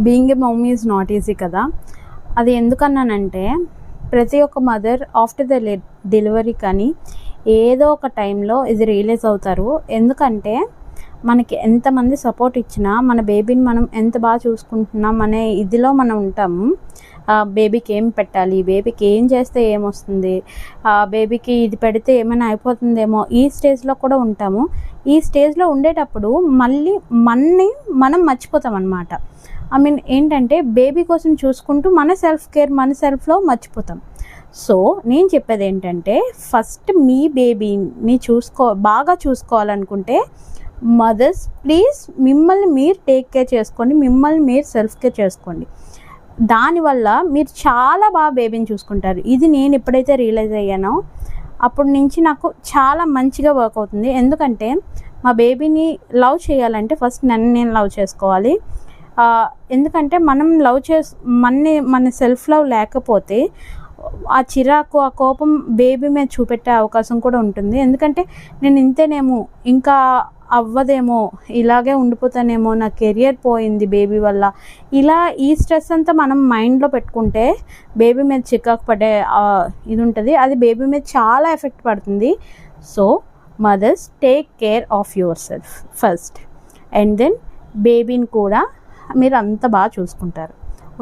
Being a mummy is not easy కదా. అది ఎందుకన్నానంటే ప్రతి ఒక్క మదర్ ఆఫ్టర్ ద డెలివరీ కానీ ఏదో ఒక టైంలో ఇది రియలైజ్ అవుతారు. ఎందుకంటే మనకి ఎంతమంది సపోర్ట్ ఇచ్చినా మన బేబీని మనం ఎంత బాగా చూసుకుంటున్నాం అనే ఇదిలో మనం ఉంటాము. బేబీకి ఏం పెట్టాలి, బేబీకి ఏం చేస్తే ఏమొస్తుంది, బేబీకి ఇది పెడితే ఏమైనా అయిపోతుందేమో ఈ స్టేజ్లో కూడా ఉంటాము. ఈ స్టేజ్లో ఉండేటప్పుడు మళ్ళీ మనం మర్చిపోతాం అన్నమాట. ఐ మీన్ ఏంటంటే బేబీ కోసం చూసుకుంటూ మన సెల్ఫ్ కేర్ మన సెల్ఫ్లో మర్చిపోతాం. సో నేను చెప్పేది ఏంటంటే ఫస్ట్ మీ బేబీని బాగా చూసుకోవాలనుకుంటే మదర్స్ ప్లీజ్ మిమ్మల్ని మీరు టేక్ కేర్ చేసుకోండి, మిమ్మల్ని మీరు సెల్ఫ్ కేర్ చేసుకోండి. దానివల్ల మీరు చాలా బాగా బేబీని చూసుకుంటారు. ఇది నేను ఎప్పుడైతే రియలైజ్ అయ్యానో అప్పటి నుంచి నాకు చాలా మంచిగా వర్క్ అవుతుంది. ఎందుకంటే మా బేబీని లవ్ చేయాలంటే ఫస్ట్ నన్ను నేను లవ్ చేసుకోవాలి. ఎందుకంటే మనం మన సెల్ఫ్ లవ్ లేకపోతే ఆ చిరాకు ఆ కోపం బేబీ మీద చూపెట్టే అవకాశం కూడా ఉంటుంది. ఎందుకంటే నేను ఇంతేనేమో, ఇంకా అవ్వదేమో, ఇలాగే ఉండిపోతానేమో, నా కెరియర్ పోయింది బేబీ వల్ల, ఇలా ఈ స్ట్రెస్ అంతా మనం మైండ్లో పెట్టుకుంటే బేబీ మీద చికాకు పడే ఇది ఉంటుంది. అది బేబీ మీద చాలా ఎఫెక్ట్ పడుతుంది. So mothers take care of yourself first, and then బేబీని కూడా మీరు అంత బాగా చూసుకుంటారు.